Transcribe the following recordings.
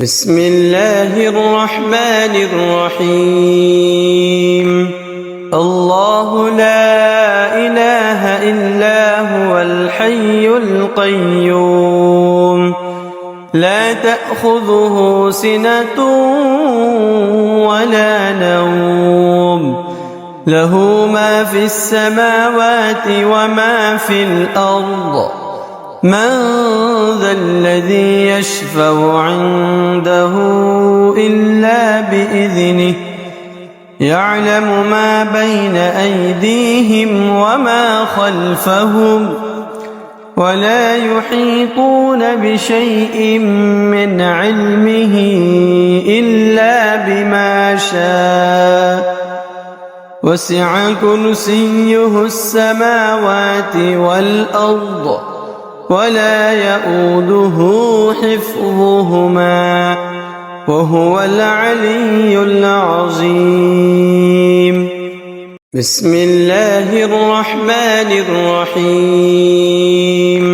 بسم الله الرحمن الرحيم. الله لا إله إلا هو الحي القيوم، لا تأخذه سنة ولا نوم، له ما في السماوات وما في الأرض. من ذا الذي يشفع عنده إلا بإذنه، يعلم ما بين أيديهم وما خلفهم، ولا يحيطون بشيء من علمه إلا بما شاء، وسع كرسيه السماوات والأرض، ولا يؤوده حفظهما، وهو العلي العظيم. بسم الله الرحمن الرحيم.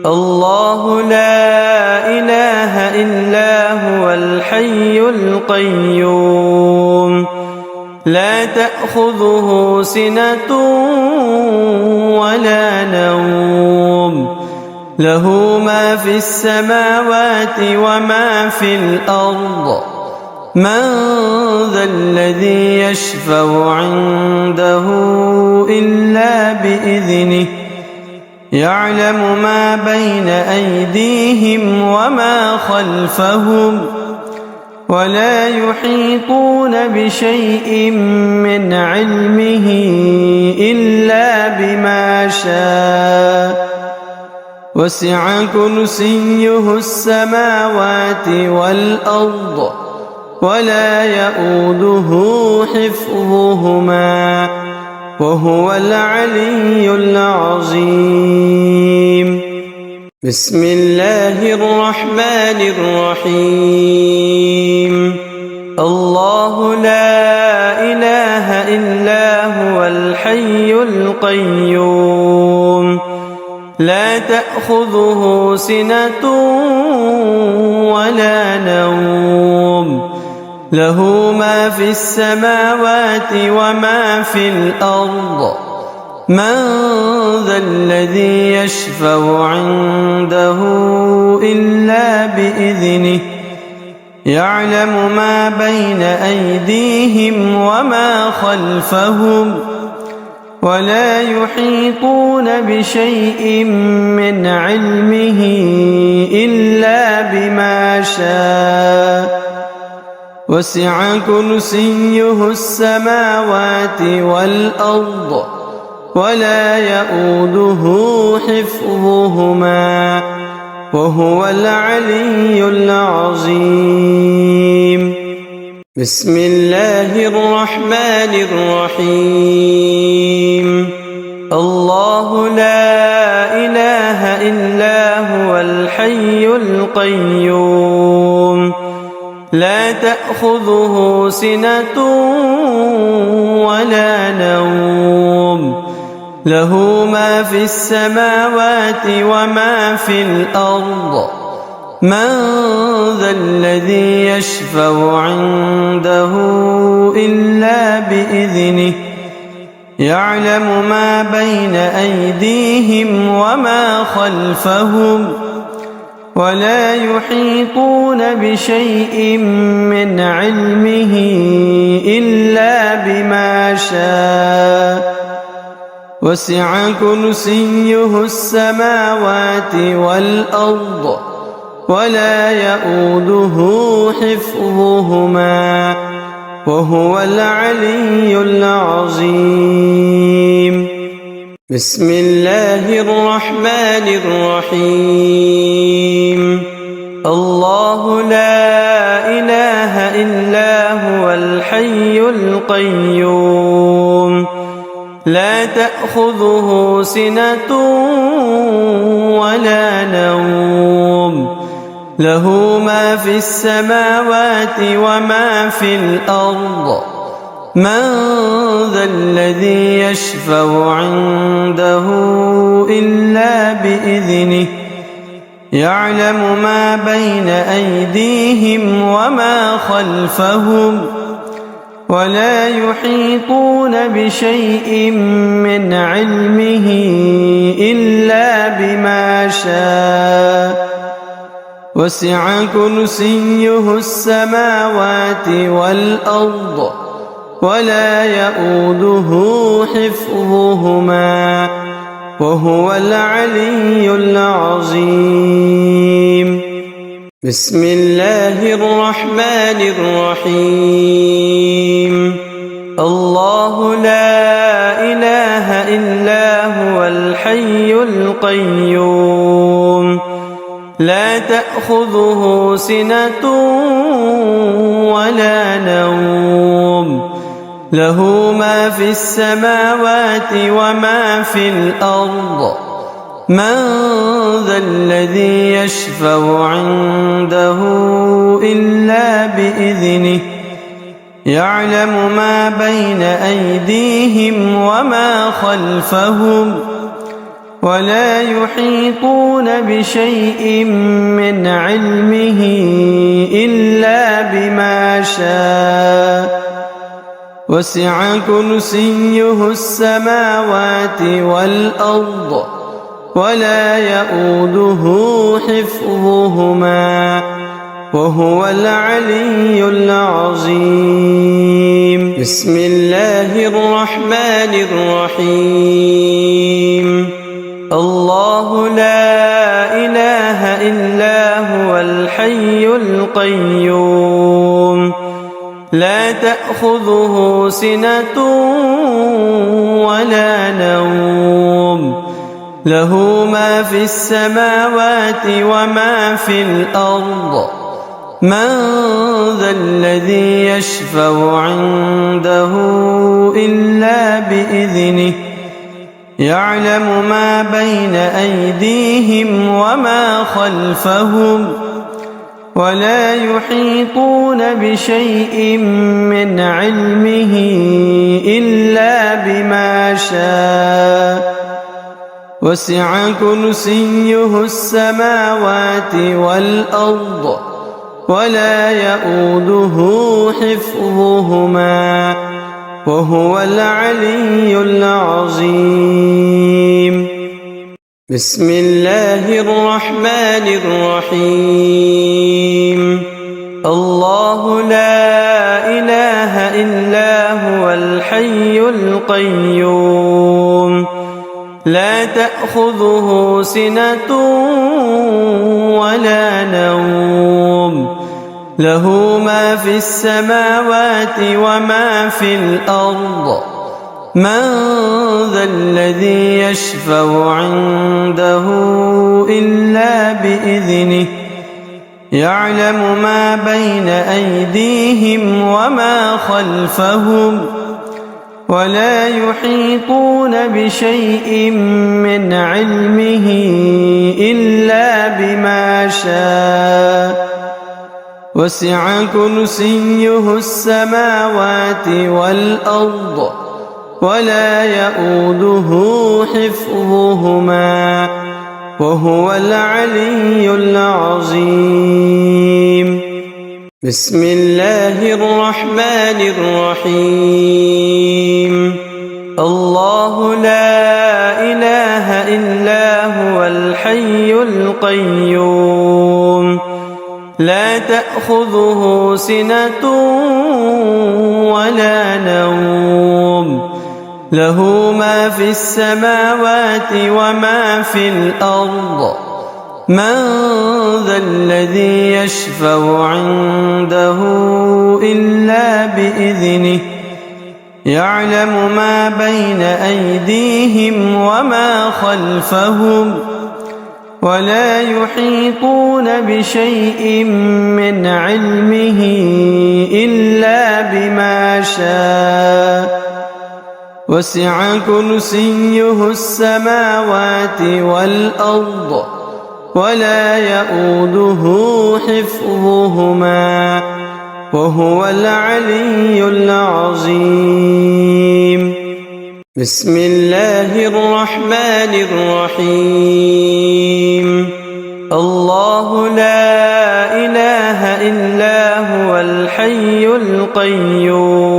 الله لا إله إلا هو الحي القيوم، لا تأخذه سنة ولا نوم، له ما في السماوات وما في الأرض. من ذا الذي يشفع عنده إلا بإذنه، يعلم ما بين أيديهم وما خلفهم، ولا يحيطون بشيء من علمه إلا بما شاء، وسع كرسيه السماوات والأرض، ولا يؤوده حفظهما، وهو العلي العظيم. بسم الله الرحمن الرحيم. الله لا إله إلا هو الحي القيوم، لا تأخذه سنة ولا نوم، له ما في السماوات وما في الأرض. من ذا الذي يشفع عنده إلا بإذنه، يعلم ما بين أيديهم وما خلفهم، ولا يحيطون بشيء من علمه إلا بما شاء، وسع كرسيه السماوات والأرض، ولا يؤوده حفظهما، وهو العلي العظيم. بسم الله الرحمن الرحيم. الله لا إله إلا هو الحي القيوم، لا تأخذه سنة ولا نوم، له ما في السماوات وما في الأرض. من ذا الذي يشفع عنده إلا بإذنه، يعلم ما بين أيديهم وما خلفهم، ولا يحيطون بشيء من علمه إلا بما شاء، وسع كرسيه السماوات والأرض، ولا يؤوده حفظهما، وهو العلي العظيم. بسم الله الرحمن الرحيم. الله لا إله إلا هو الحي القيوم، لا تأخذه سنة ولا نوم، له ما في السماوات وما في الأرض. من ذا الذي يشفع عنده إلا بإذنه، يعلم ما بين أيديهم وما خلفهم ولا يحيطون بشيء من علمه إلا بما شاء وسع كرسيه السماوات والأرض ولا يؤوده حفظهما وهو العلي العظيم. بسم الله الرحمن الرحيم. الله لا إله إلا هو الحي القيوم لا تأخذه سنة ولا نوم له ما في السماوات وما في الأرض من ذا الذي يشفع عنده إلا بإذنه يعلم ما بين أيديهم وما خلفهم ولا يحيطون بشيء من علمه إلا بما شاء وسع كرسيه السماوات والأرض ولا يؤوده حفظهما وهو العلي العظيم. بسم الله الرحمن الرحيم. الله لا إله إلا هو الحي القيوم لا تأخذه سنة ولا نوم له ما في السماوات وما في الأرض من ذا الذي يشفع عنده إلا بإذنه يعلم ما بين أيديهم وما خلفهم ولا يحيطون بشيء من علمه إلا بما شاء وسع كرسيه السماوات والأرض ولا يؤوده حفظهما وهو العلي العظيم. بسم الله الرحمن الرحيم. الله لا إله إلا هو الحي القيوم لا تأخذه سنة ولا نوم له ما في السماوات وما في الأرض من ذا الذي يشفع عنده إلا بإذنه يعلم ما بين أيديهم وما خلفهم ولا يحيطون بشيء من علمه إلا بما شاء وسع كرسيه السماوات والأرض ولا يؤوده حفظهما وهو العلي العظيم. بسم الله الرحمن الرحيم. الله لا إله إلا هو الحي القيوم لا تأخذه سنة ولا نوم له ما في السماوات وما في الأرض من ذا الذي يشفع عنده إلا بإذنه يعلم ما بين أيديهم وما خلفهم ولا يحيطون بشيء من علمه إلا بما شاء وسع كرسيه السماوات والأرض ولا يؤوده حفظهما وهو العلي العظيم. بسم الله الرحمن الرحيم. الله إلا هو الحي القيوم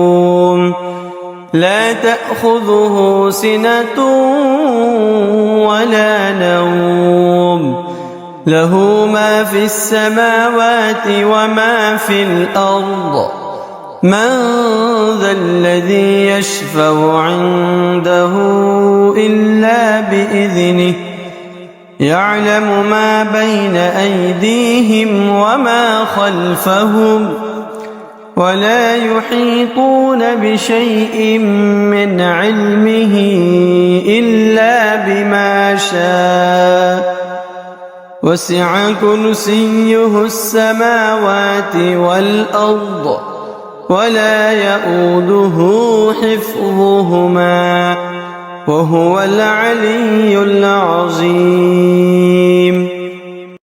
لا تأخذه سنة ولا نوم له ما في السماوات وما في الأرض من ذا الذي يشفع عنده إلا بإذنه يعلم ما بين أيديهم وما خلفهم ولا يحيطون بشيء من علمه إلا بما شاء وسع كرسيه السماوات والأرض ولا يؤوده حفظهما وهو العلي العظيم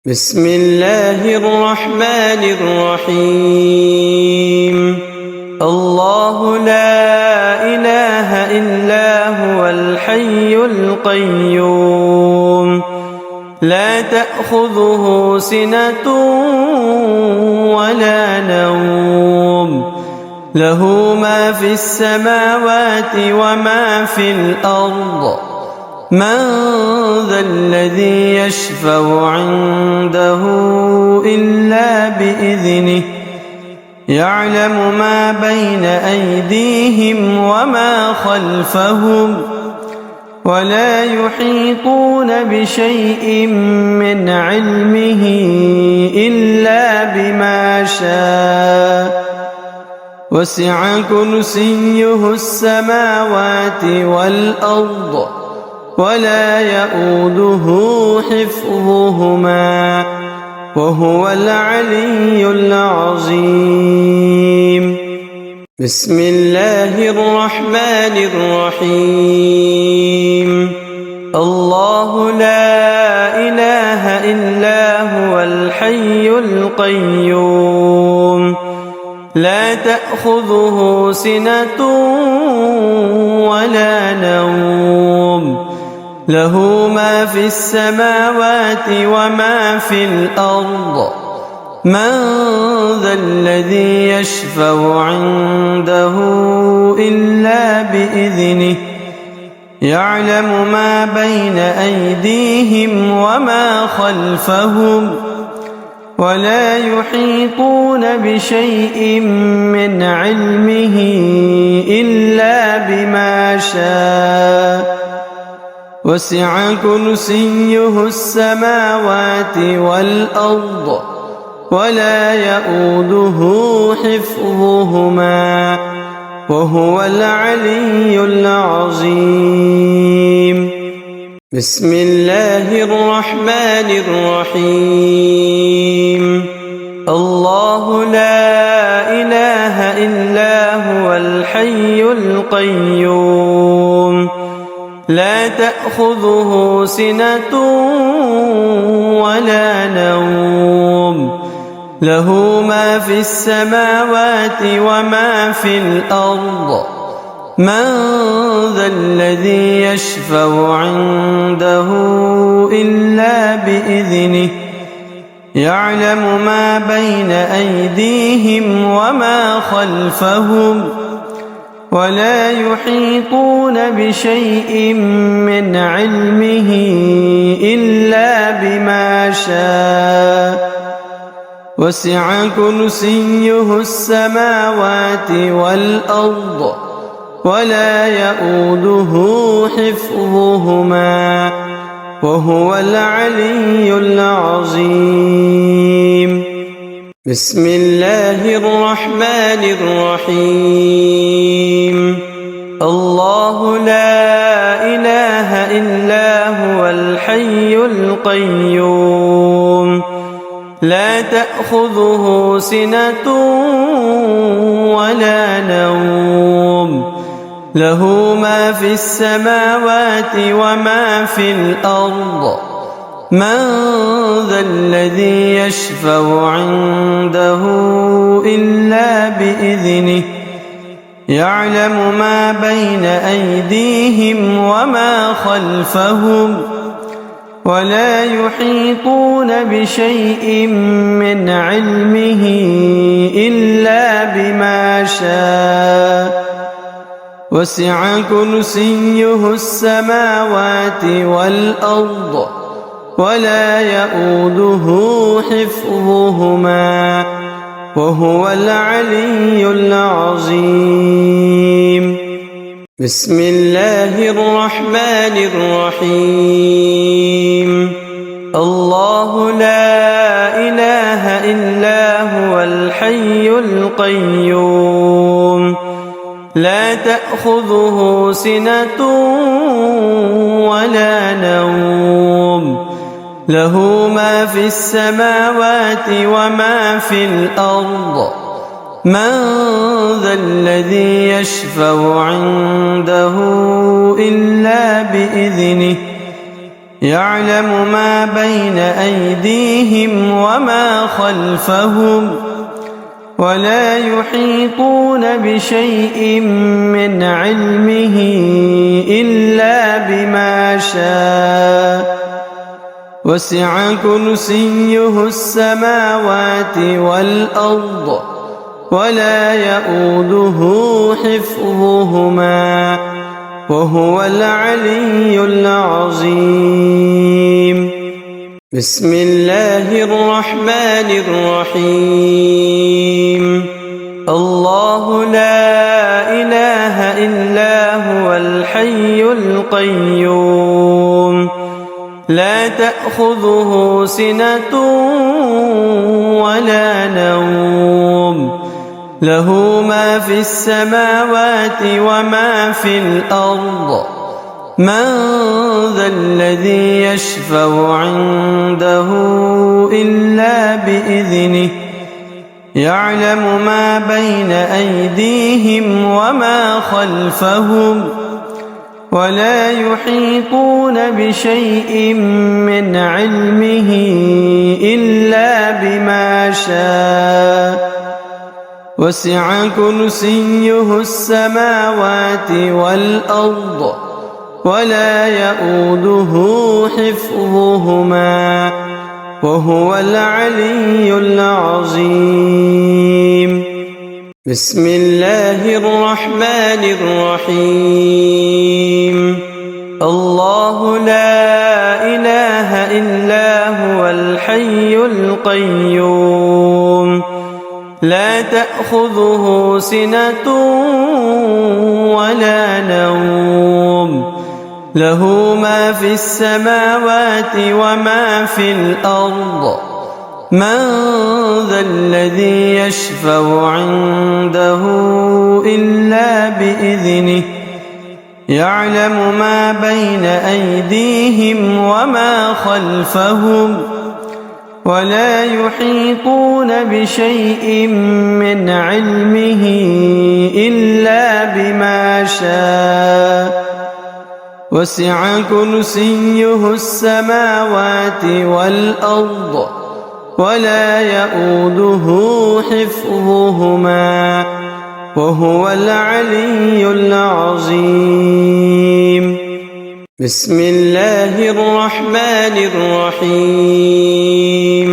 بسم الله الرحمن الرحيم الله لا إله إلا هو الحي القيوم لا تأخذه سنة ولا نوم له ما في السماوات وما في الأرض من ذا الذي يشفع عنده إلا بإذنه يعلم ما بين أيديهم وما خلفهم ولا يحيطون بشيء من علمه إلا بما شاء وسع كرسيه السماوات والأرض ولا يؤوده حفظهما وهو العلي العظيم بسم الله الرحمن الرحيم الله لا إله إلا هو الحي القيوم لا تأخذه سنة ولا نوم له ما في السماوات وما في الأرض من ذا الذي يشفع عنده إلا بإذنه يعلم ما بين أيديهم وما خلفهم ولا يحيطون بشيء من علمه إلا بما شاء وسع كرسيه السماوات والأرض ولا يؤوده حفظهما وهو العلي العظيم بسم الله الرحمن الرحيم الله لا إله إلا هو الحي القيوم لا تأخذه سنة ولا نوم له ما في السماوات وما في الأرض من ذا الذي يشفع عنده إلا بإذنه يعلم ما بين أيديهم وما خلفهم ولا يحيطون بشيء من علمه إلا بما شاء وسع كرسيه السماوات والأرض ولا يؤوده حفظهما وهو العلي العظيم بسم الله الرحمن الرحيم الله لا إله إلا هو الحي القيوم لا تأخذه سنة ولا نوم له ما في السماوات وما في الأرض من ذا الذي يشفع عنده إلا بإذنه يعلم ما بين أيديهم وما خلفهم ولا يحيطون بشيء من علمه إلا بما شاء وسع كرسيه السماوات والأرض ولا يئوده حفظهما وهو العلي العظيم. بسم الله الرحمن الرحيم. الله لا إله إلا هو الحي القيوم لا تأخذه سنة ولا نوم له ما في السماوات وما في الأرض من ذا الذي يشفع عنده إلا بإذنه يعلم ما بين أيديهم وما خلفهم ولا يحيطون بشيء من علمه إلا بما شاء وسع كرسيه السماوات والأرض ولا يئوده حفظهما وهو العلي العظيم. بسم الله الرحمن الرحيم. الله لا إله إلا هو الحي القيوم لا تأخذه سنة ولا نوم له ما في السماوات وما في الأرض من ذا الذي يشفع عنده إلا بإذنه يعلم ما بين أيديهم وما خلفهم ولا يحيطون بشيء من علمه إلا بما شاء وسع كرسيه السماوات والأرض ولا يئوده حفظهما وهو العلي العظيم. بسم الله الرحمن الرحيم. الله لا إله إلا هو الحي القيوم لا تأخذه سنة ولا نوم له ما في السماوات وما في الأرض من ذا الذي يشفع عنده إلا بإذنه يعلم ما بين أيديهم وما خلفهم ولا يحيطون بشيء من علمه إلا بما شاء وسع كرسيه السماوات والأرض ولا يئوده حفظهما وهو العلي العظيم. بسم الله الرحمن الرحيم.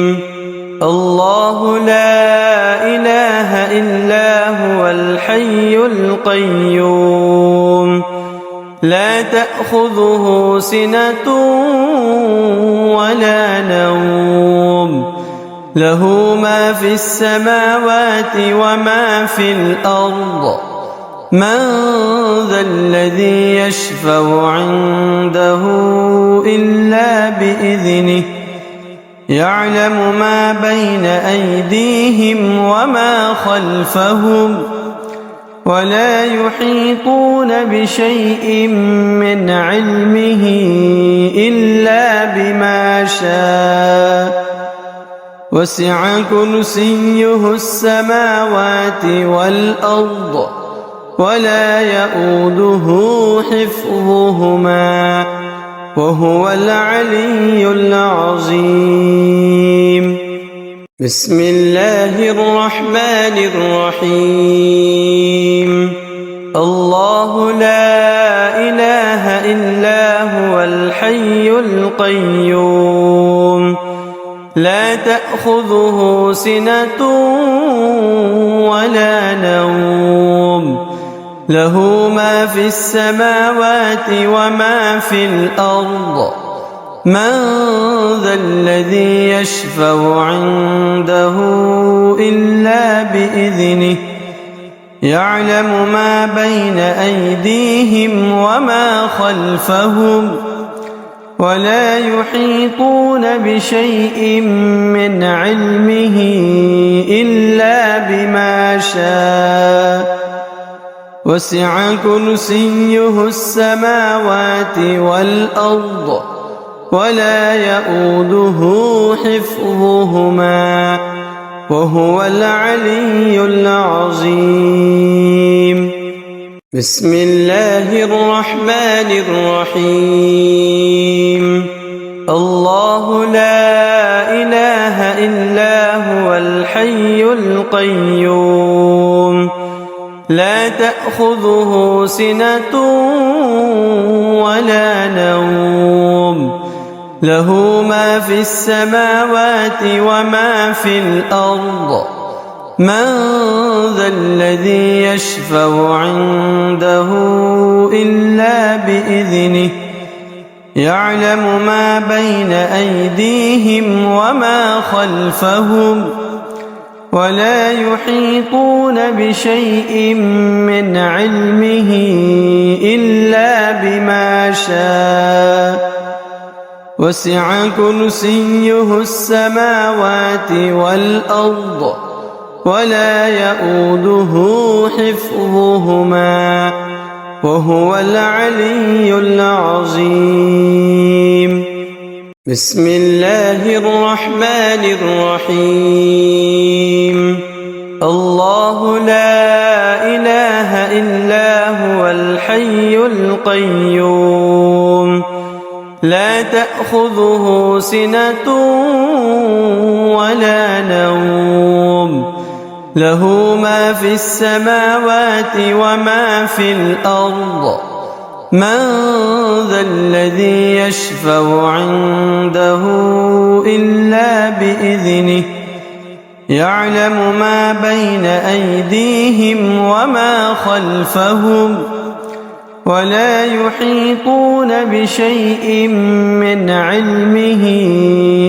الله لا إله إلا هو الحي القيوم لا تأخذه سنة ولا نوم له ما في السماوات وما في الأرض من ذا الذي يشفع عنده إلا بإذنه يعلم ما بين أيديهم وما خلفهم ولا يحيطون بشيء من علمه إلا بما شاء وسع كرسيه السماوات والأرض ولا يئوده حفظهما وهو العلي العظيم. بسم الله الرحمن الرحيم. الله لا إله إلا هو الحي الحي القيوم لا تأخذه سنة ولا نوم له ما في السماوات وما في الأرض من ذا الذي يشفع عنده إلا بإذنه يعلم ما بين أيديهم وما خلفهم ولا يحيطون بشيء من علمه إلا بما شاء وسع كرسيه السماوات والأرض ولا يؤوده حفظهما وهو العلي العظيم بسم الله الرحمن الرحيم الله لا إله إلا هو الحي القيوم لا تأخذه سنة ولا نوم له ما في السماوات وما في الأرض من ذا الذي يشفع عنده إلا بإذنه يعلم ما بين أيديهم وما خلفهم ولا يحيطون بشيء من علمه إلا بما شاء وسع كرسيه السماوات والأرض ولا يؤوده حفظهما وهو العلي العظيم بسم الله الرحمن الرحيم الله لا إله إلا هو الحي القيوم لا تأخذه سنة ولا نوم له ما في السماوات وما في الأرض من ذا الذي يشفع عنده إلا بإذنه يعلم ما بين أيديهم وما خلفهم ولا يحيطون بشيء من علمه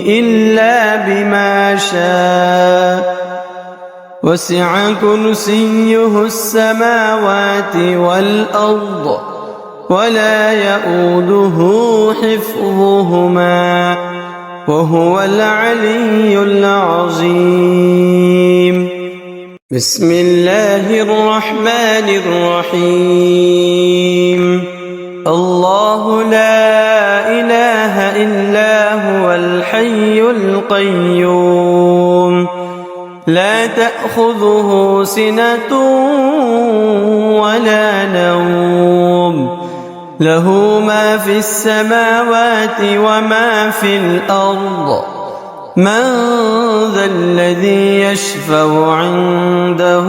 إلا بما شاء وسع كرسيه السماوات والأرض ولا يؤوده حفظهما وهو العلي العظيم بسم الله الرحمن الرحيم الله لا إله إلا هو الحي القيوم لا تأخذه سنة ولا نوم له ما في السماوات وما في الأرض من ذا الذي يشفع عنده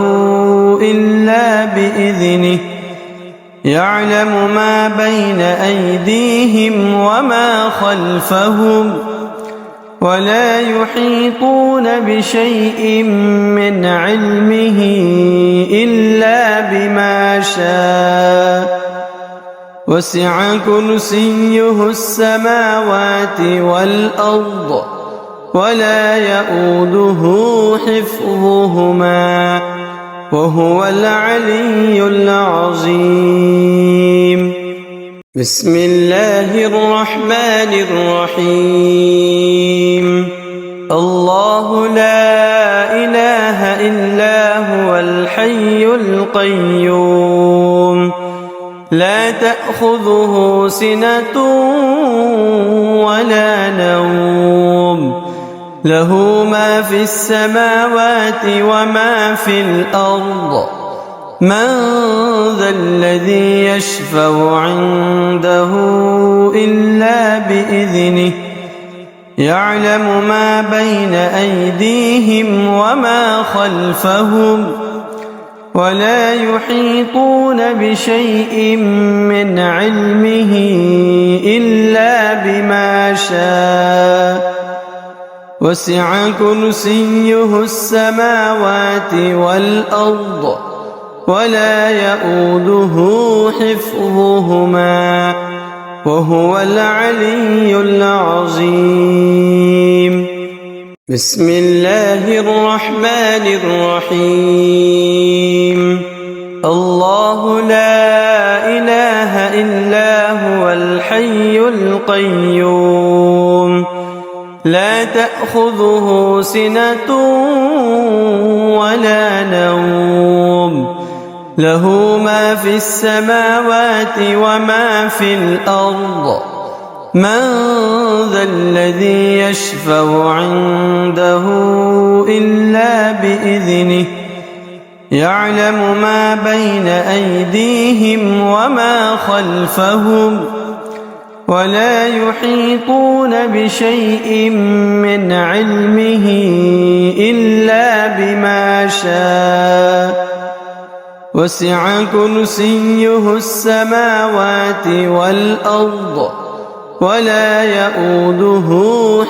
إلا بإذنه يعلم ما بين أيديهم وما خلفهم ولا يحيطون بشيء من علمه إلا بما شاء وسع كرسيه السماوات والأرض ولا يؤوده حفظهما وهو العلي العظيم بسم الله الرحمن الرحيم الله لا إله إلا هو الحي القيوم لا تأخذه سنة ولا نوم له ما في السماوات وما في الأرض من ذا الذي يشفع عنده إلا بإذنه يعلم ما بين أيديهم وما خلفهم ولا يحيطون بشيء من علمه إلا بما شاء وسع كرسيه السماوات والأرض ولا يؤوده حفظهما وهو العلي العظيم. بسم الله الرحمن الرحيم. الله لا إله إلا هو الحي القيوم لا تأخذه سنة ولا نوم له ما في السماوات وما في الأرض من ذا الذي يشفع عنده إلا بإذنه يعلم ما بين أيديهم وما خلفهم ولا يحيطون بشيء من علمه إلا بما شاء وسع كرسيه السماوات والأرض ولا يؤوده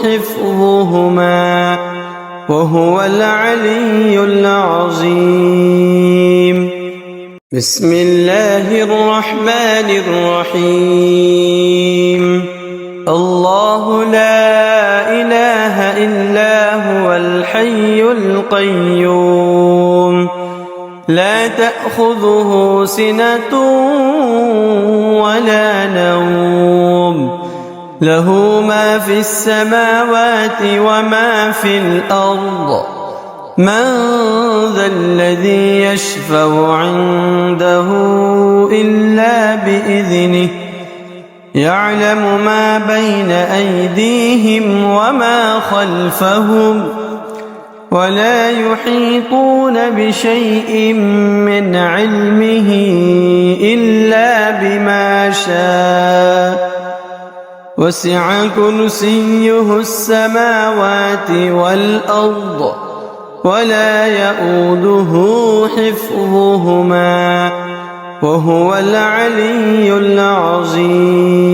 حفظهما وهو العلي العظيم. بسم الله الرحمن الرحيم. الله لا إله إلا هو الحي القيوم لا تأخذه سنة ولا نوم له ما في السماوات وما في الأرض من ذا الذي يشفع عنده إلا بإذنه يعلم ما بين أيديهم وما خلفهم ولا يحيطون بشيء من علمه إلا بما شاء وسع كرسيه السماوات والأرض ولا يؤوده حفظهما وهو العلي العظيم.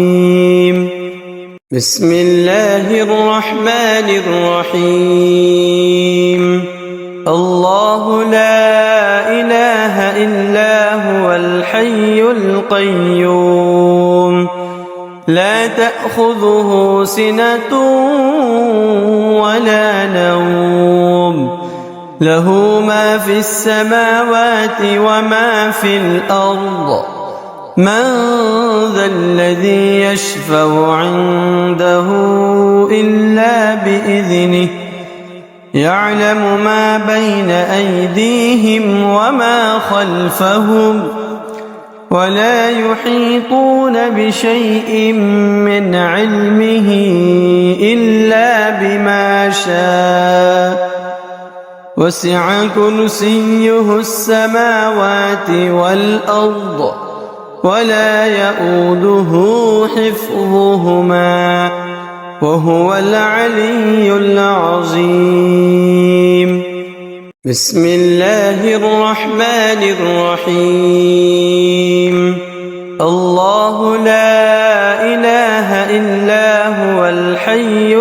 بسم الله الرحمن الرحيم. الله لا إله إلا هو الحي القيوم لا تأخذه سنة ولا نوم له ما في السماوات وما في الأرض من ذا الذي يشفع عنده إلا بإذنه يعلم ما بين أيديهم وما خلفهم ولا يحيطون بشيء من علمه إلا بما شاء وسع كرسيه السماوات والأرض ولا يؤوده حفظهما وهو العلي العظيم. بسم الله الرحمن الرحيم. الله لا إله إلا هو الحي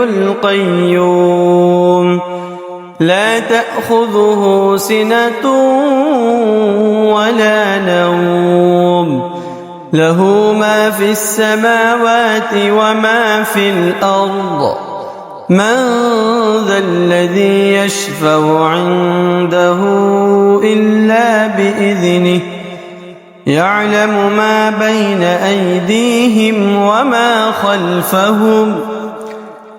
القيوم لا تأخذه سنة ولا نوم له ما في السماوات وما في الأرض من ذا الذي يشفع عنده إلا بإذنه يعلم ما بين أيديهم وما خلفهم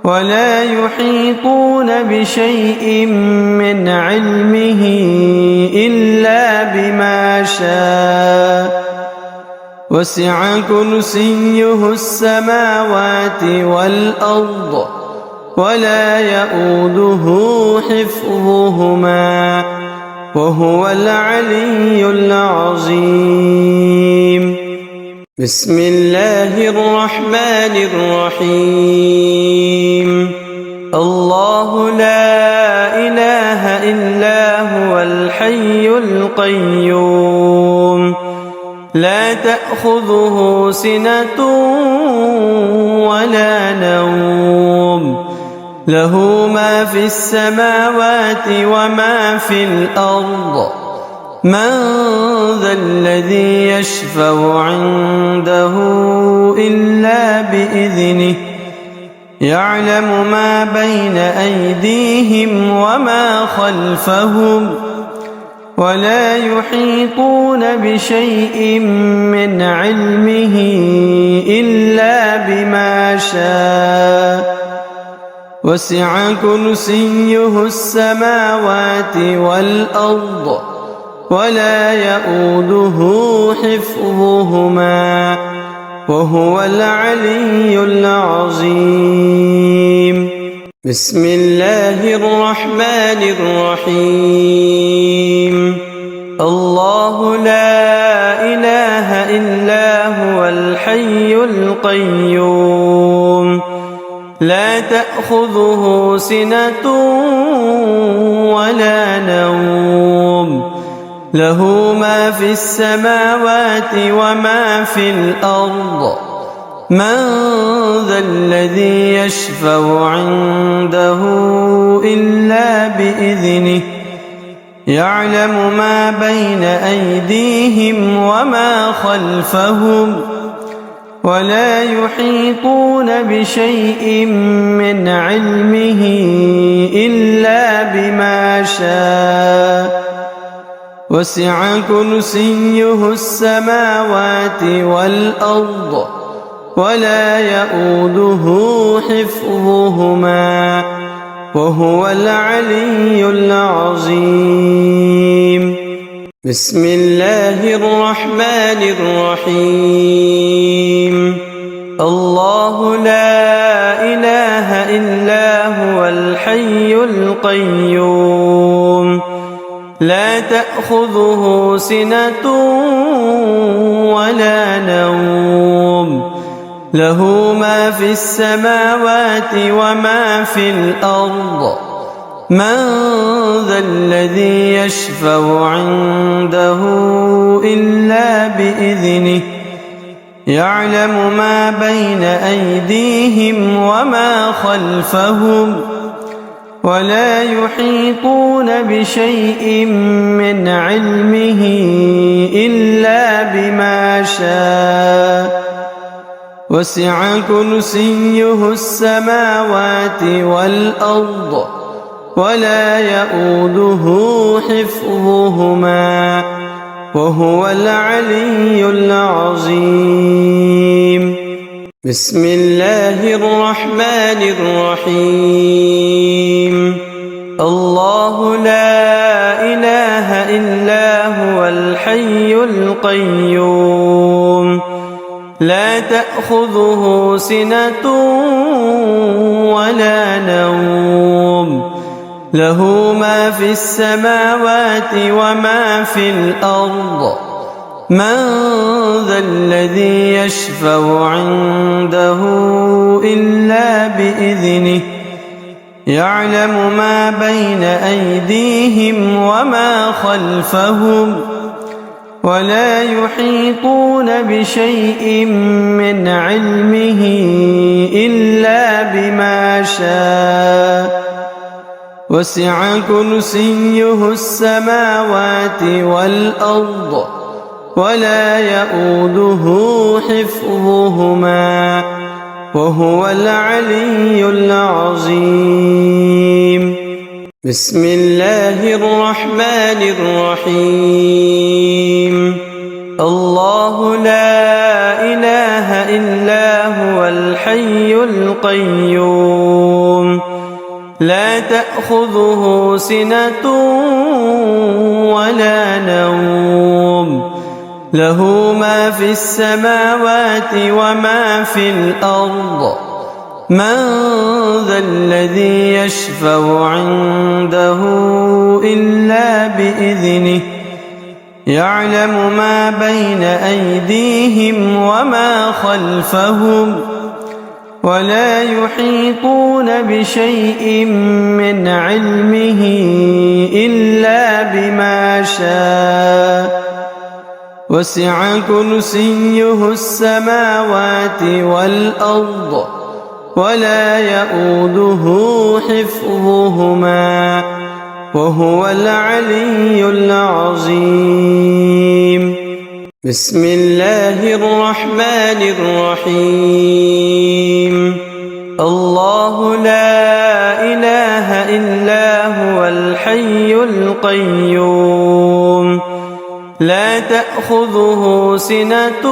ولا يحيطون بشيء من علمه إلا بما شاء وسع كرسيه السماوات والأرض ولا يؤوده حفظهما وهو العلي العظيم. بسم الله الرحمن الرحيم. الله لا إله إلا هو الحي الحي القيوم لا تأخذه سنة ولا نوم له ما في السماوات وما في الأرض من ذا الذي يشفع عنده إلا بإذنه يعلم ما بين أيديهم وما خلفهم ولا يحيطون بشيء من علمه إلا بما شاء وسع كرسيه السماوات والأرض ولا يؤوده حفظهما وهو العلي العظيم بسم الله الرحمن الرحيم الله لا إله إلا هو الحي القيوم لا تأخذه سنة ولا نوم له ما في السماوات وما في الأرض من ذا الذي يشفع عنده إلا بإذنه يعلم ما بين أيديهم وما خلفهم ولا يحيطون بشيء من علمه إلا بما شاء وسع كرسيه السماوات والأرض ولا يؤوده حفظهما وهو العلي العظيم بسم الله الرحمن الرحيم الله لا إله إلا هو الحي القيوم لا تأخذه سنة ولا نوم له ما في السماوات وما في الأرض من ذا الذي يشفع عنده إلا بإذنه يعلم ما بين أيديهم وما خلفهم ولا يحيطون بشيء من علمه إلا بما شاء وسع كرسيه السماوات والأرض ولا يؤوده حفظهما وهو العلي العظيم بسم الله الرحمن الرحيم الله لا إله إلا هو الحي القيوم لا تأخذه سنة ولا نوم له ما في السماوات وما في الأرض من ذا الذي يشفع عنده إلا بإذنه يعلم ما بين أيديهم وما خلفهم ولا يحيطون بشيء من علمه إلا بما شاء وسع كرسيه السماوات والأرض ولا يؤوده حفظهما وهو العلي العظيم بسم الله الرحمن الرحيم الله لا إله إلا هو الحي القيوم لا تأخذه سنة ولا نوم له ما في السماوات وما في الأرض من ذا الذي يشفع عنده إلا بإذنه يعلم ما بين أيديهم وما خلفهم ولا يحيطون بشيء من علمه إلا بما شاء وسع كرسيه السماوات والأرض ولا يؤوده حفظهما وهو العلي العظيم. بسم الله الرحمن الرحيم. الله لا إله إلا هو الحي القيوم لا تأخذه سنة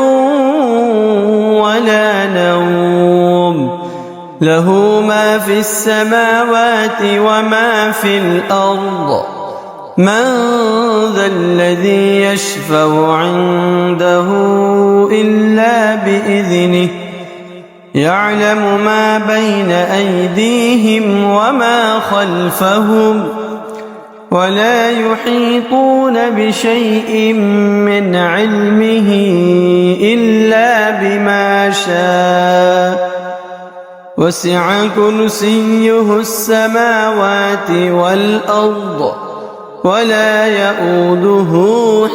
ولا نوم له ما في السماوات وما في الأرض من ذا الذي يشفع عنده إلا بإذنه يعلم ما بين أيديهم وما خلفهم ولا يحيطون بشيء من علمه إلا بما شاء وسع كرسيه السماوات والأرض ولا يؤوده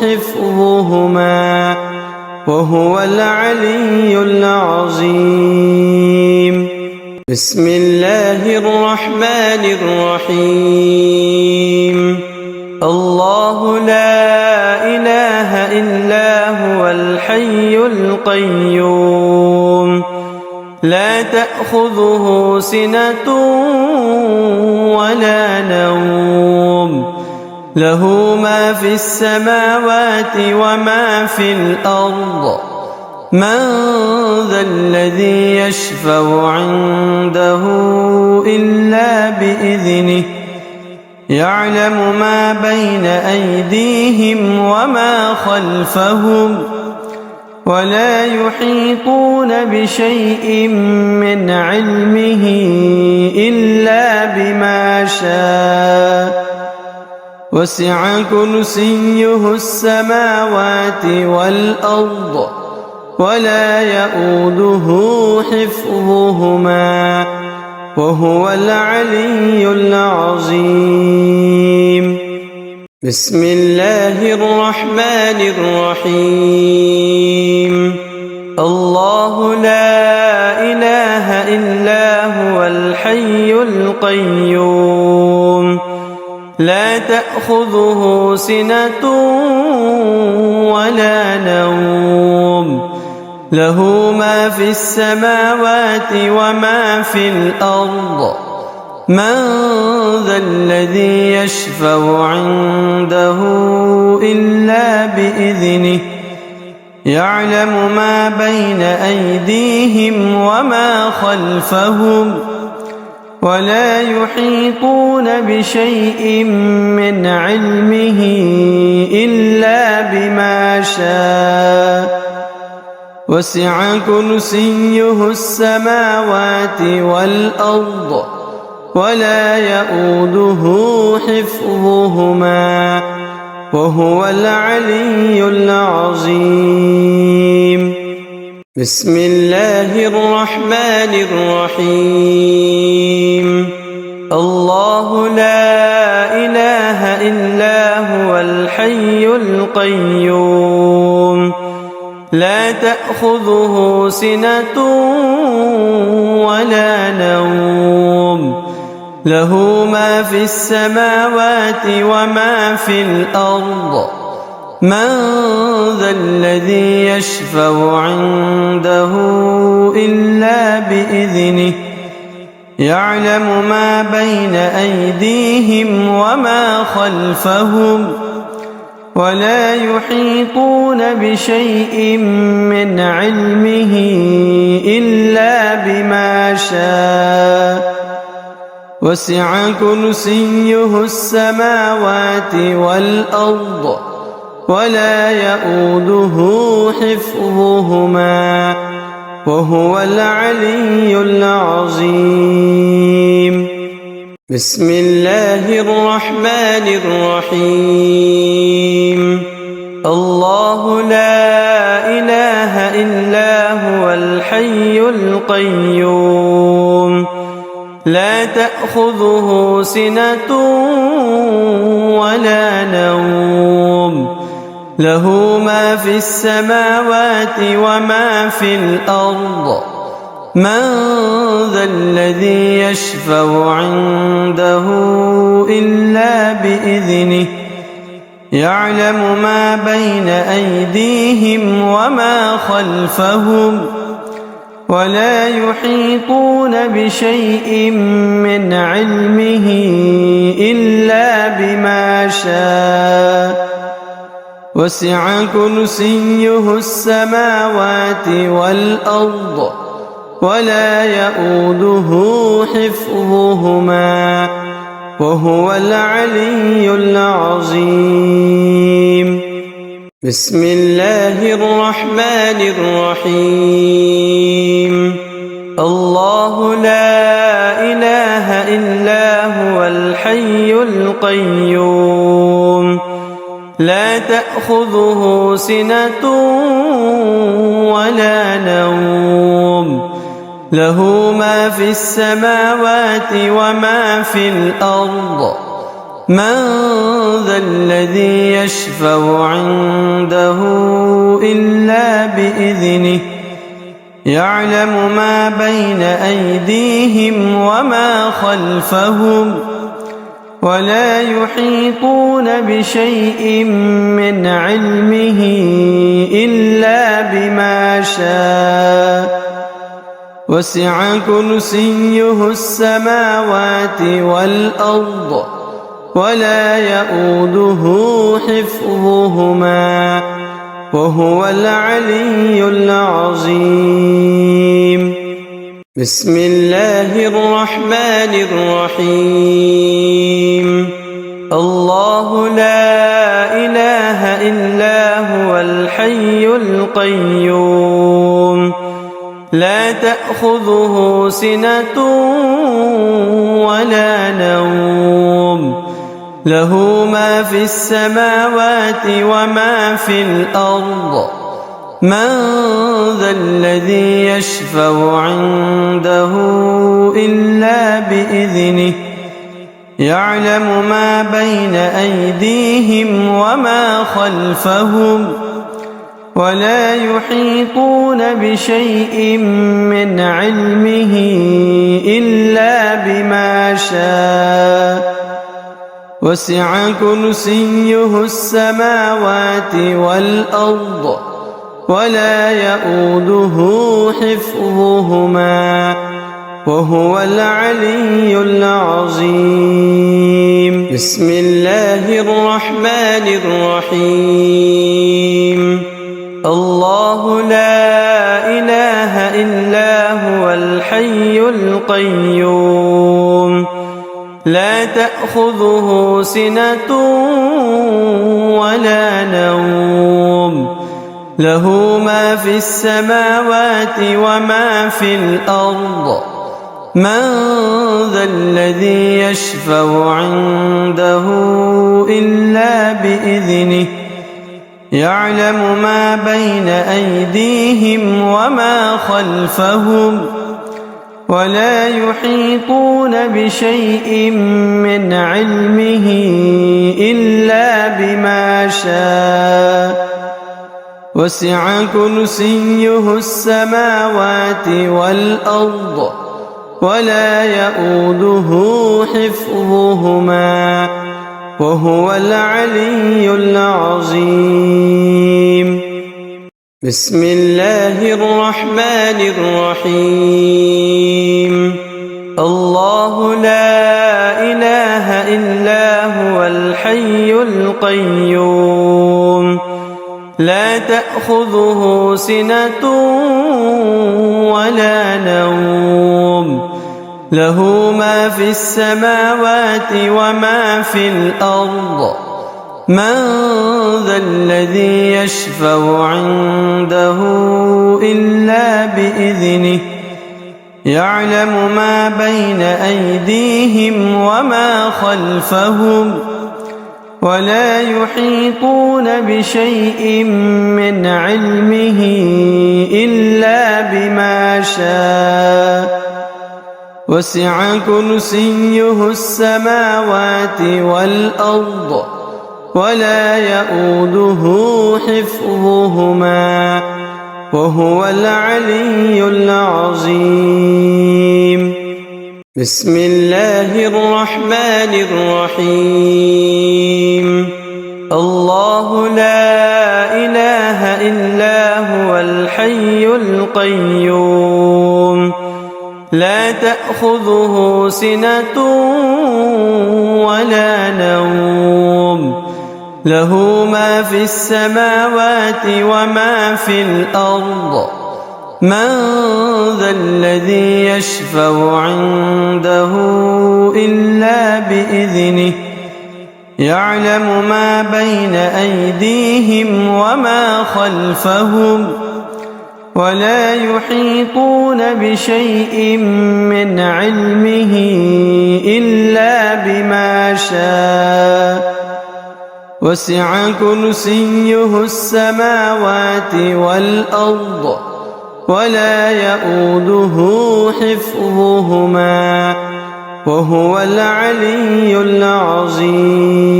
حفظهما وهو العلي العظيم. بسم الله الرحمن الرحيم. الله لا إله إلا هو الحي القيوم لا تأخذه سنة ولا نوم له ما في السماوات وما في الأرض من ذا الذي يشفع عنده إلا بإذنه يعلم ما بين أيديهم وما خلفهم ولا يحيطون بشيء من علمه إلا بما شاء وسع كرسيه السماوات والأرض ولا يؤوده حفظهما وهو العلي العظيم. بسم الله الرحمن الرحيم. الله لا إله إلا هو الحي القيوم لا تأخذه سنة ولا نوم له ما في السماوات وما في الأرض من ذا الذي يشفع عنده إلا بإذنه يعلم ما بين أيديهم وما خلفهم ولا يحيطون بشيء من علمه إلا بما شاء وسع كرسيه السماوات والأرض ولا يؤوده حفظهما وهو العلي العظيم. بسم الله الرحمن الرحيم. الله لا إله إلا هو الحي القيوم لا تأخذه سنة ولا نوم له ما في السماوات وما في الأرض من ذا الذي يشفع عنده إلا بإذنه يعلم ما بين أيديهم وما خلفهم ولا يحيطون بشيء من علمه إلا بما شاء وسع كرسيه السماوات والأرض ولا يؤوده حفظهما وهو العلي العظيم. بسم الله الرحمن الرحيم. الله لا إله إلا هو الحي القيوم لا تأخذه سنة ولا نوم له ما في السماوات وما في الأرض من ذا الذي يشفع عنده إلا بإذنه يعلم ما بين أيديهم وما خلفهم ولا يحيطون بشيء من علمه إلا بما شاء وسع كرسيه السماوات والأرض ولا يؤوده حفظهما وهو العلي العظيم. بسم الله الرحمن الرحيم. الله لا إله إلا هو الحي القيوم لا تأخذه سنة ولا نوم له ما في السماوات وما في الأرض من ذا الذي يشفع عنده إلا بإذنه يعلم ما بين أيديهم وما خلفهم ولا يحيطون بشيء من علمه إلا بما شاء وسع كرسيه السماوات والأرض ولا يؤوده حفظهما وهو العلي العظيم. بسم الله الرحمن الرحيم. الله لا إله إلا هو الحي القيوم لا تأخذه سنة ولا نوم له ما في السماوات وما في الأرض من ذا الذي يشفع عنده إلا بإذنه يعلم ما بين أيديهم وما خلفهم ولا يحيطون بشيء من علمه إلا بما شاء وسع كرسيه السماوات والأرض ولا يؤوده حفظهما وهو العلي العظيم. بسم الله الرحمن الرحيم. الله لا إله إلا هو الحي القيوم لا تأخذه سنة ولا نوم له ما في السماوات وما في الأرض من ذا الذي يشفع عنده إلا بإذنه يعلم ما بين أيديهم وما خلفهم ولا يحيطون بشيء من علمه إلا بما شاء وسع كرسيه السماوات والأرض ولا يؤوده حفظهما وهو العلي العظيم. بسم الله الرحمن الرحيم. الله لا إله إلا هو الحي القيوم لا تأخذه سنة ولا نوم له ما في السماوات وما في الأرض من ذا الذي يشفع عنده إلا بإذنه يعلم ما بين أيديهم وما خلفهم ولا يحيطون بشيء من علمه إلا بما شاء وسع كرسيه السماوات والأرض ولا يئوده حفظهما وهو العلي العظيم. بسم الله الرحمن الرحيم. الله لا إله إلا هو الحي القيوم لا تأخذه سنة ولا نوم له ما في السماوات وما في الأرض من ذا الذي يشفع عنده إلا بإذنه يعلم ما بين أيديهم وما خلفهم ولا يحيطون بشيء من علمه إلا بما شاء وسع كرسيه السماوات والأرض ولا يئوده حفظهما وهو العلي العظيم.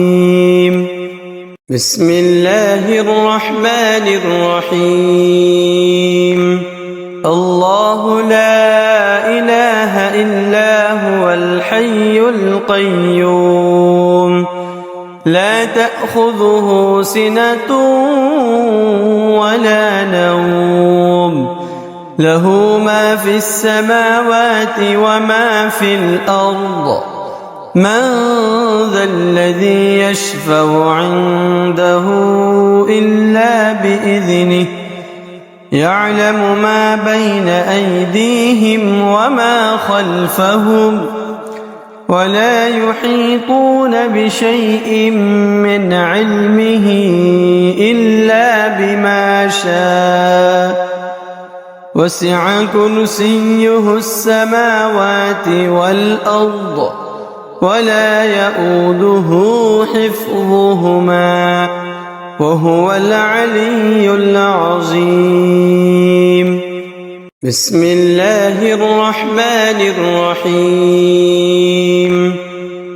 بسم الله الرحمن الرحيم. الله لا إله إلا هو الحي القيوم لا تأخذه سنة ولا نوم له ما في السماوات وما في الأرض من ذا الذي يشفع عنده إلا بإذنه يعلم ما بين أيديهم وما خلفهم ولا يحيطون بشيء من علمه إلا بما شاء وسع كرسيه السماوات والأرض ولا يئوده حفظهما وهو العلي العظيم. بسم الله الرحمن الرحيم.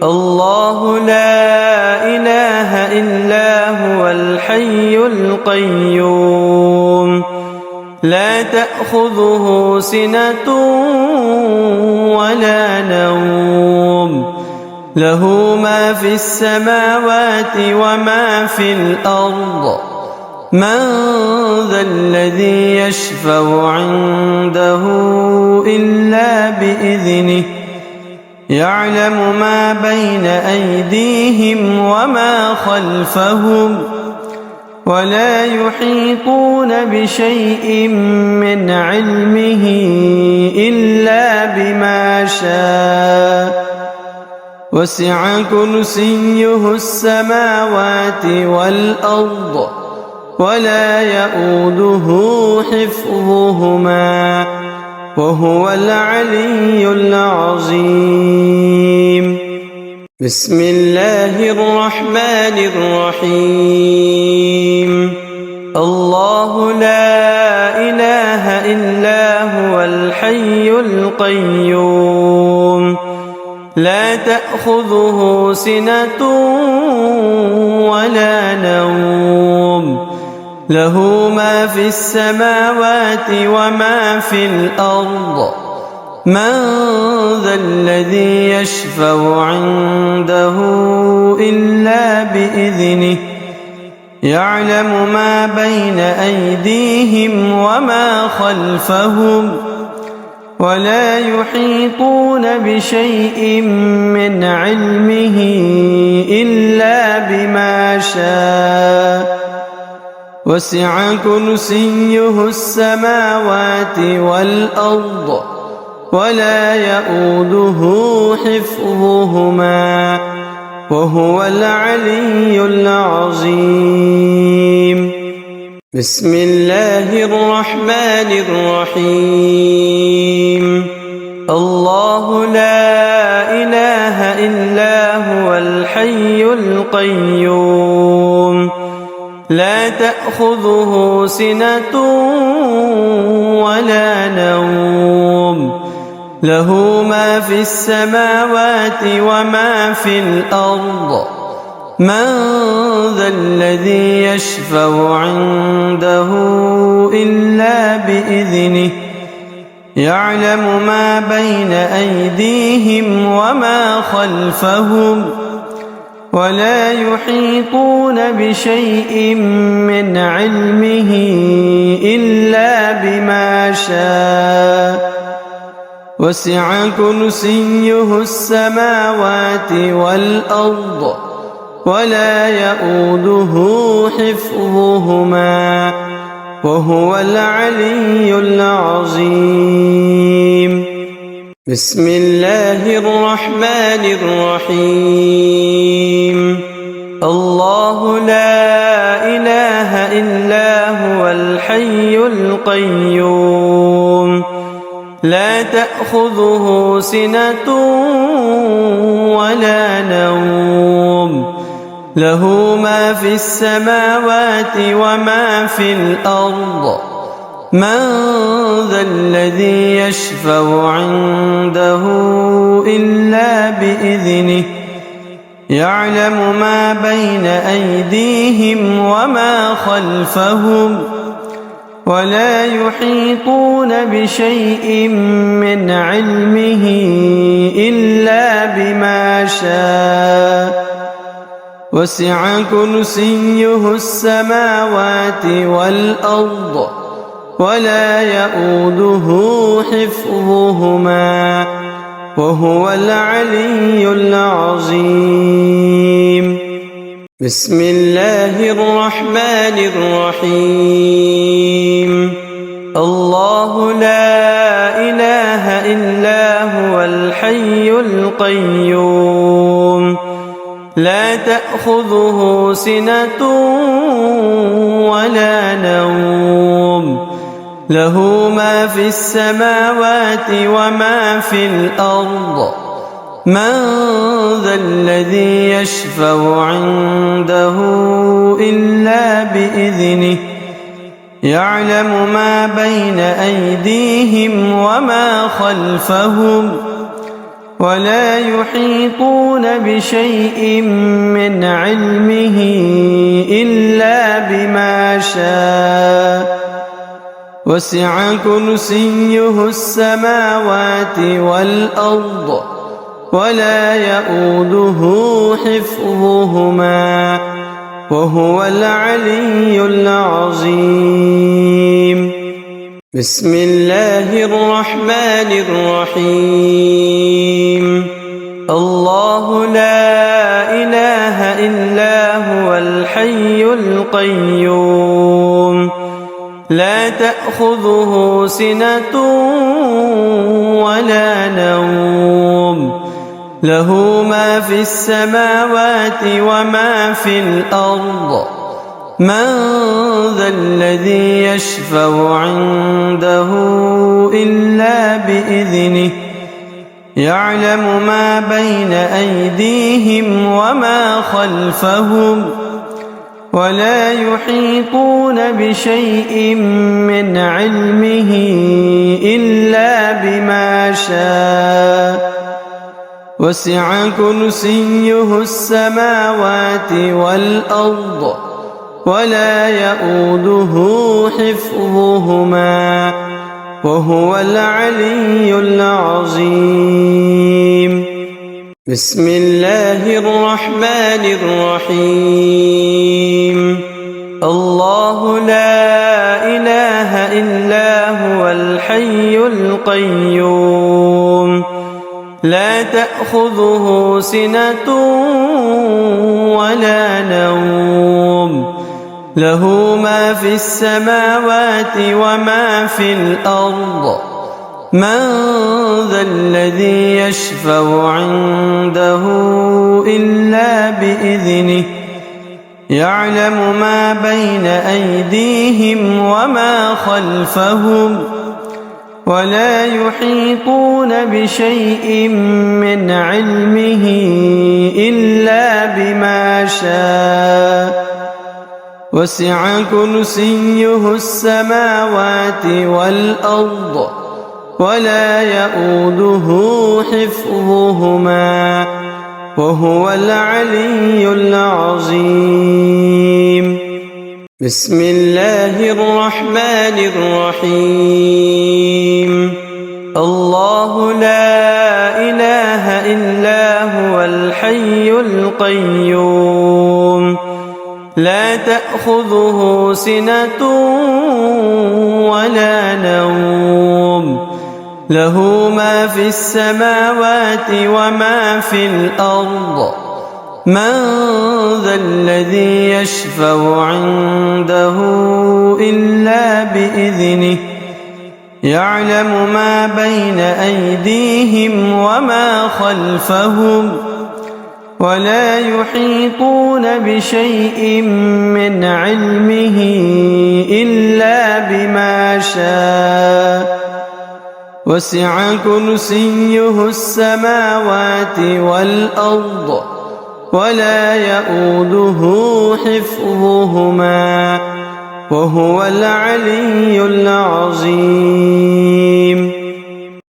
الله لا إله إلا هو الحي القيوم لا تأخذه سنة ولا نوم له ما في السماوات وما في الأرض من ذا الذي يشفع عنده إلا بإذنه يعلم ما بين أيديهم وما خلفهم ولا يحيطون بشيء من علمه إلا بما شاء وسع كرسيه السماوات والأرض ولا يئوده حفظهما وهو العلي العظيم. بسم الله الرحمن الرحيم. الله لا إله إلا هو الحي القيوم لا تأخذه سنة ولا نوم له ما في السماوات وما في الأرض من ذا الذي يشفع عنده إلا بإذنه يعلم ما بين أيديهم وما خلفهم ولا يحيطون بشيء من علمه إلا بما شاء وسع كرسيه السماوات والأرض ولا يئوده حفظهما وهو العلي العظيم. بسم الله الرحمن الرحيم. الله لا إله إلا هو الحي القيوم لا تأخذه سنة ولا نوم له ما في السماوات وما في الأرض من ذا الذي يشفع عنده إلا بإذنه يعلم ما بين أيديهم وما خلفهم ولا يحيطون بشيء من علمه إلا بما شاء وسع كرسيه السماوات والأرض ولا يؤوده حفظهما وهو العلي العظيم. بسم الله الرحمن الرحيم. الله لا إله إلا هو الحي القيوم لا تأخذه سنة ولا نوم له ما في السماوات وما في الأرض من ذا الذي يشفع عنده إلا بإذنه يعلم ما بين أيديهم وما خلفهم ولا يحيطون بشيء من علمه إلا بما شاء وسع كرسيه السماوات والأرض ولا يؤوده حفظهما وهو العلي العظيم. بسم الله الرحمن الرحيم. الله لا إله إلا هو الحي القيوم لا تأخذه سنة ولا نوم له ما في السماوات وما في الأرض من ذا الذي يشفع عنده إلا بإذنه يعلم ما بين أيديهم وما خلفهم ولا يحيطون بشيء من علمه إلا بما شاء وسع كرسيه السماوات والأرض ولا يؤوده حفظهما وهو العلي العظيم. بسم الله الرحمن الرحيم. الله لا إله إلا هو الحي القيوم لا تأخذه سنة ولا نوم له ما في السماوات وما في الأرض من ذا الذي يشفع عنده إلا بإذنه يعلم ما بين أيديهم وما خلفهم ولا يحيطون بشيء من علمه إلا بما شاء وسع كرسيه السماوات والأرض ولا يؤوده حفظهما وهو العلي العظيم. بسم الله الرحمن الرحيم. الله لا إله إلا هو الحي القيوم لا تأخذه سنة ولا نوم له ما في السماوات وما في الأرض من ذا الذي يشفع عنده إلا بإذنه يعلم ما بين أيديهم وما خلفهم ولا يحيطون بشيء من علمه إلا بما شاء وسع كرسيه السماوات والأرض ولا يؤوده حفظهما وهو العلي العظيم. بسم الله الرحمن الرحيم. الله لا إله إلا هو الحي القيوم لا تأخذه سنة ولا نوم له ما في السماوات وما في الأرض من ذا الذي يشفع عنده إلا بإذنه يعلم ما بين أيديهم وما خلفهم ولا يحيطون بشيء من علمه إلا بما شاء وسع كرسيه السماوات والأرض ولا يؤوده حفظهما وهو العلي العظيم.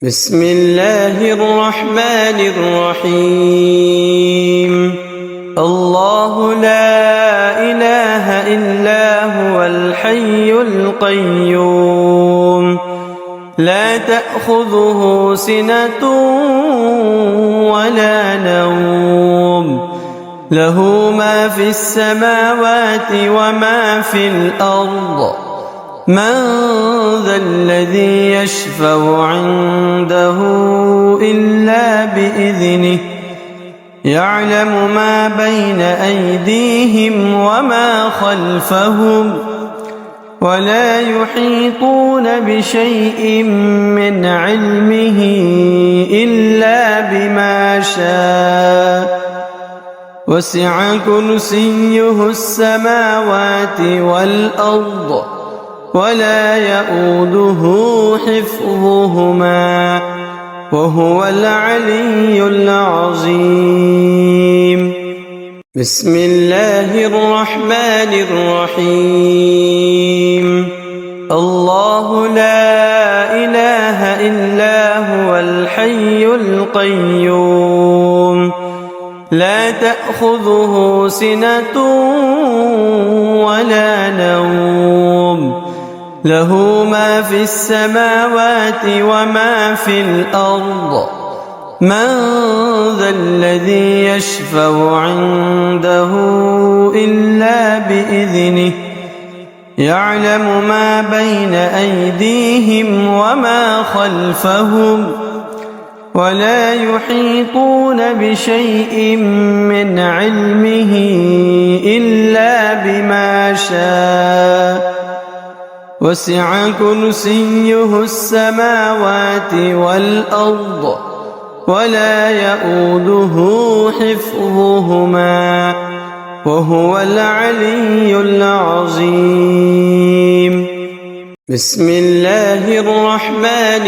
بسم الله الرحمن الرحيم. الله لا إله إلا هو الحي القيوم لا تأخذه سنة ولا نوم له ما في السماوات وما في الأرض من ذا الذي يشفع عنده إلا بإذنه يعلم ما بين أيديهم وما خلفهم ولا يحيطون بشيء من علمه إلا بما شاء وسع كرسيه السماوات والأرض ولا يؤوده حفظهما وهو العلي العظيم. بسم الله الرحمن الرحيم. الله لا إله إلا هو الحي القيوم لا تأخذه سنة ولا نوم له ما في السماوات وما في الأرض من ذا الذي يشفع عنده إلا بإذنه يعلم ما بين أيديهم وما خلفهم ولا يحيطون بشيء من علمه إلا بما شاء وسع كرسيه السماوات والأرض ولا يؤوده حفظهما وهو العلي العظيم. بسم الله الرحمن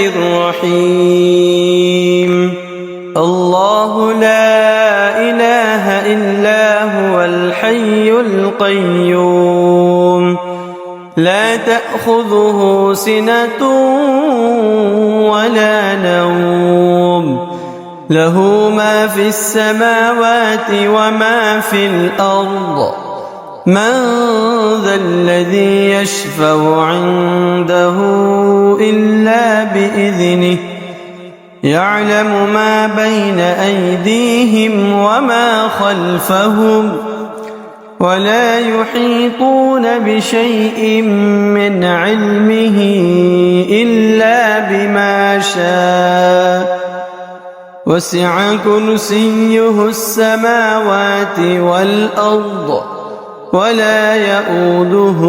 الرحيم. الله لا إله إلا هو الحي القيوم لا تأخذه سنة ولا نوم له ما في السماوات وما في الأرض من ذا الذي يشفع عنده إلا بإذنه يعلم ما بين أيديهم وما خلفهم ولا يحيطون بشيء من علمه إلا بما شاء وسع كرسيه السماوات والأرض ولا يؤوده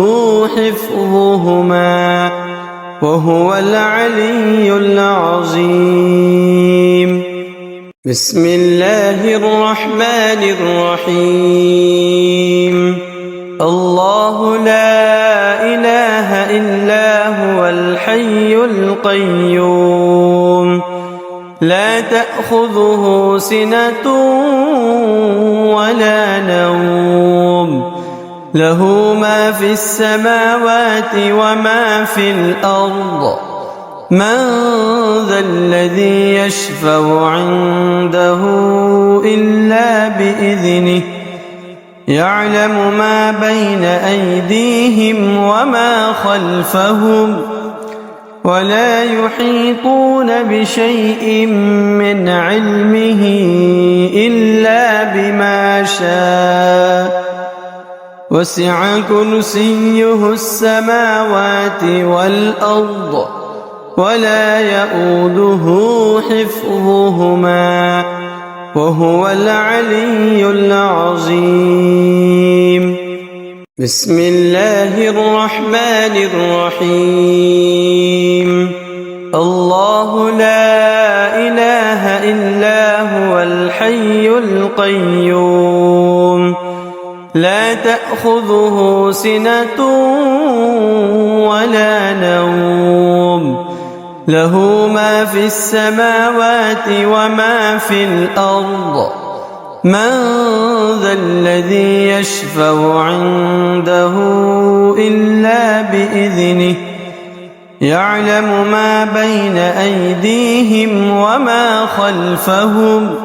حفظهما وهو العلي العظيم. بسم الله الرحمن الرحيم. الله لا إله إلا هو الحي القيوم لا تأخذه سنة ولا نوم له ما في السماوات وما في الأرض من ذا الذي يشفع عنده إلا بإذنه يعلم ما بين أيديهم وما خلفهم ولا يحيطون بشيء من علمه إلا بما شاء وسع كرسيه السماوات والأرض ولا يؤوده حفظهما وهو العلي العظيم. بسم الله الرحمن الرحيم. الله لا إله إلا هو الحي القيوم لا تأخذه سنة ولا نوم له ما في السماوات وما في الأرض من ذا الذي يشفع عنده إلا بإذنه يعلم ما بين أيديهم وما خلفهم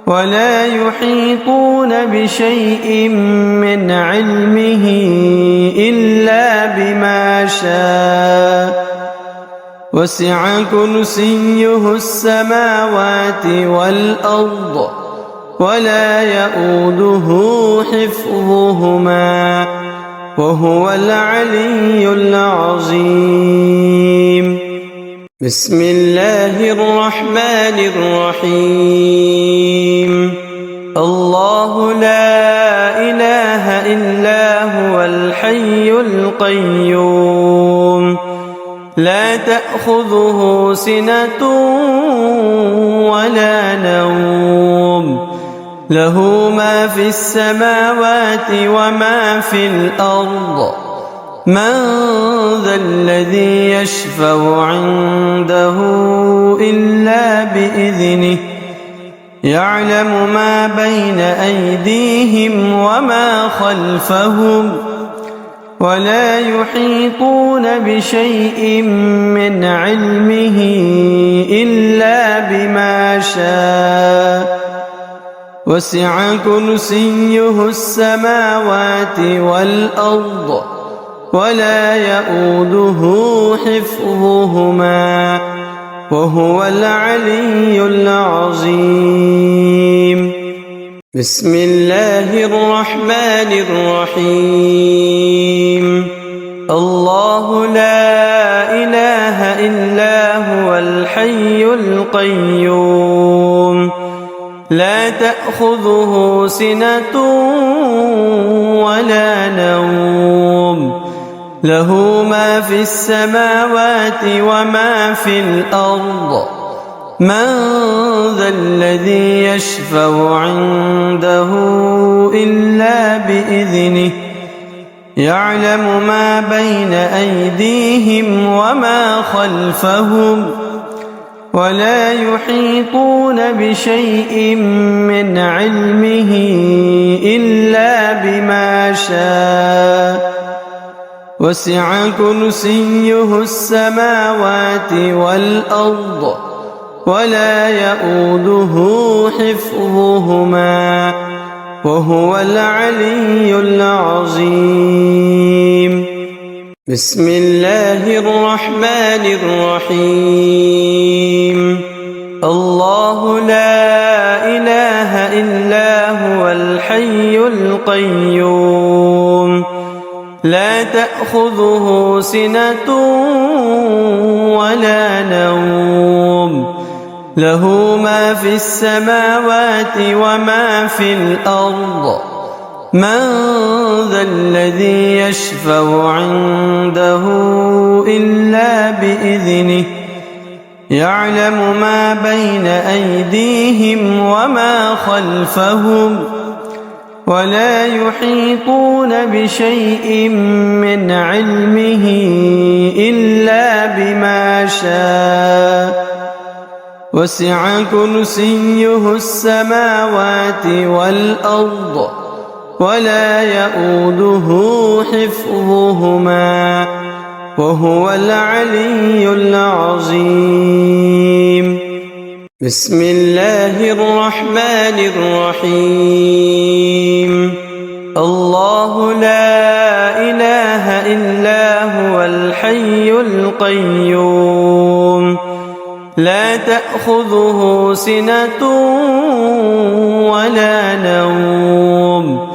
ولا يحيطون بشيء من علمه إلا بما شاء وسع كرسيه السماوات والأرض ولا يؤوده حفظهما وهو العلي العظيم. بسم الله الرحمن الرحيم. الله لا إله إلا هو الحي القيوم لا تأخذه سنة ولا نوم له ما في السماوات وما في الأرض من ذا الذي يشفع عنده إلا بإذنه يعلم ما بين أيديهم وما خلفهم ولا يحيطون بشيء من علمه إلا بما شاء وسع كرسيه السماوات والأرض ولا يؤوده حفظهما وهو العلي العظيم. بسم الله الرحمن الرحيم. الله لا إله إلا هو الحي القيوم لا تأخذه سنة ولا نوم له ما في السماوات وما في الأرض من ذا الذي يشفع عنده إلا بإذنه يعلم ما بين أيديهم وما خلفهم ولا يحيطون بشيء من علمه إلا بما شاء وسع كرسيه السماوات والأرض ولا يؤوده حفظهما وهو العلي العظيم. بسم الله الرحمن الرحيم. الله لا إله إلا هو الحي القيوم لا تأخذه سنة ولا نوم له ما في السماوات وما في الأرض من ذا الذي يشفع عنده إلا بإذنه يعلم ما بين أيديهم وما خلفهم ولا يحيطون بشيء من علمه إلا بما شاء وسع كرسيه السماوات والأرض ولا يؤوده حفظهما وهو العلي العظيم. بسم الله الرحمن الرحيم. الله لا إله إلا هو الحي القيوم لا تأخذه سنة ولا نوم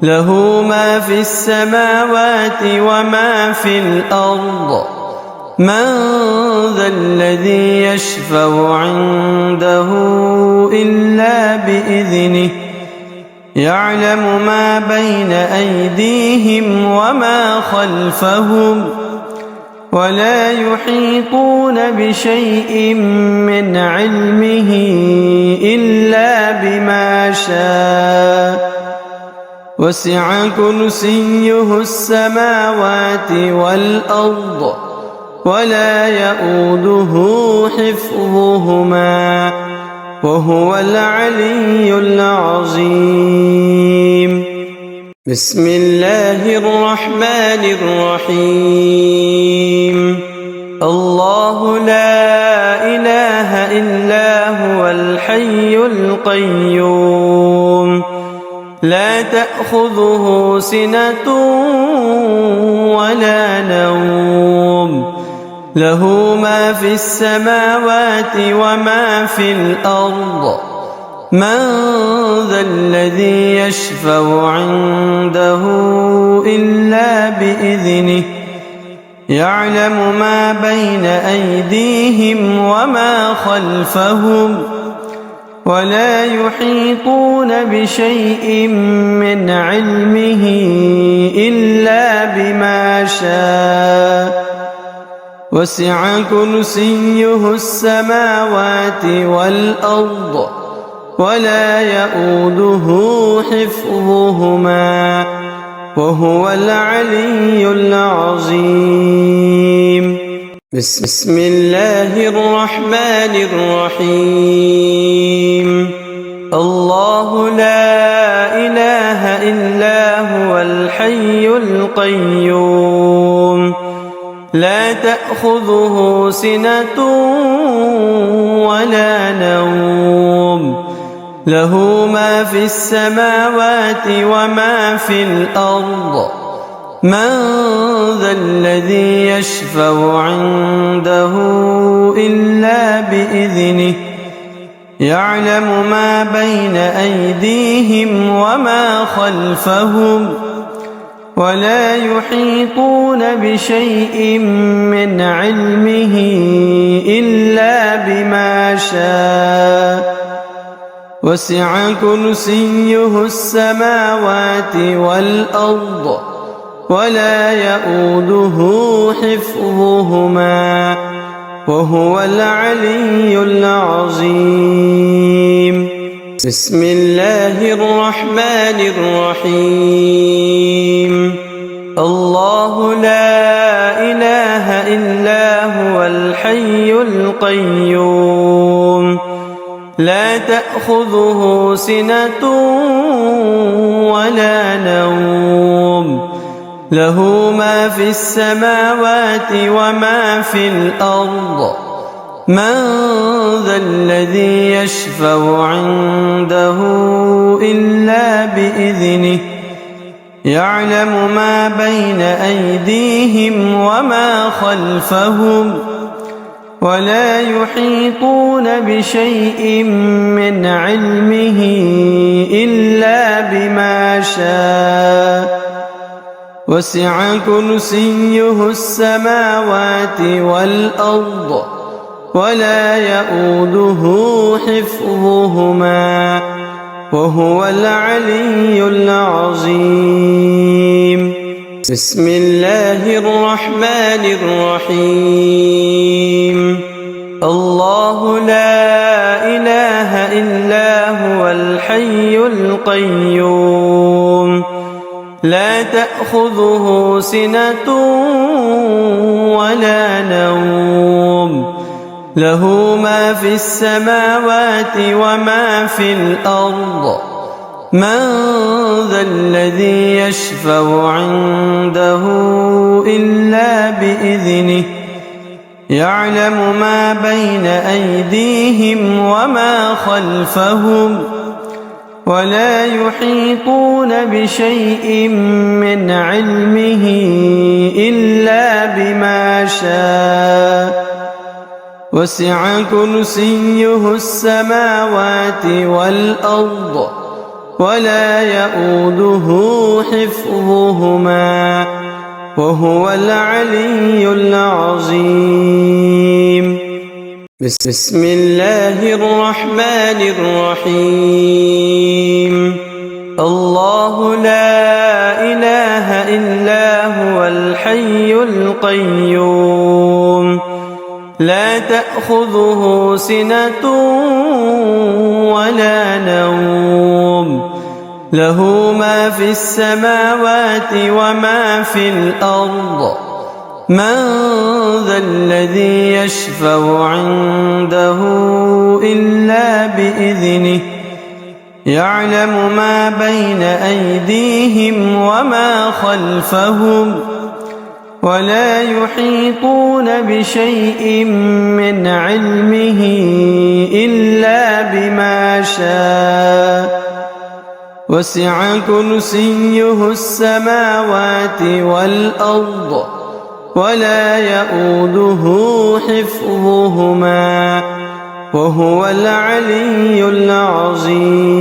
له ما في السماوات وما في الأرض من ذا الذي يشفع عنده إلا بإذنه يعلم ما بين أيديهم وما خلفهم ولا يحيطون بشيء من علمه إلا بما شاء وسع كرسيه السماوات والأرض ولا يؤوده حفظهما وهو العلي العظيم. بسم الله الرحمن الرحيم. الله لا إله إلا هو الحي القيوم لا تأخذه سنة ولا نوم له ما في السماوات وما في الأرض من ذا الذي يشفع عنده إلا بإذنه يعلم ما بين أيديهم وما خلفهم ولا يحيطون بشيء من علمه إلا بما شاء وسع كرسيه السماوات والأرض ولا يؤوده حفظهما وهو العلي العظيم. بسم الله الرحمن الرحيم. الله لا إله إلا هو الحي القيوم لا تأخذه سنة ولا نوم له ما في السماوات وما في الأرض من ذا الذي يشفع عنده إلا بإذنه يعلم ما بين أيديهم وما خلفهم ولا يحيطون بشيء من علمه إلا بما شاء وسع كرسيه السماوات والأرض ولا يؤوده حفظهما وهو العلي العظيم. بسم الله الرحمن الرحيم. الله لا إله إلا هو الحي القيوم لا تأخذه سنة ولا نوم له ما في السماوات وما في الأرض من ذا الذي يشفع عنده إلا بإذنه يعلم ما بين أيديهم وما خلفهم ولا يحيطون بشيء من علمه إلا بما شاء وسع كرسيه السماوات والأرض ولا يؤوده حفظهما وهو العلي العظيم. بسم الله الرحمن الرحيم. الله لا إله إلا هو الحي القيوم لا تأخذه سنة ولا نوم له ما في السماوات وما في الأرض من ذا الذي يشفع عنده إلا بإذنه يعلم ما بين أيديهم وما خلفهم ولا يحيطون بشيء من علمه إلا بما شاء وسع كرسيه السماوات والأرض ولا يؤوده حفظهما وهو العلي العظيم. بسم الله الرحمن الرحيم. الله لا إله إلا هو الحي القيوم لا تأخذه سنة ولا نوم له ما في السماوات وما في الأرض من ذا الذي يشفع عنده إلا بإذنه يعلم ما بين أيديهم وما خلفهم ولا يحيطون بشيء من علمه إلا بما شاء وسع كرسيه السماوات والأرض ولا يؤوده حفظهما وهو العلي العظيم.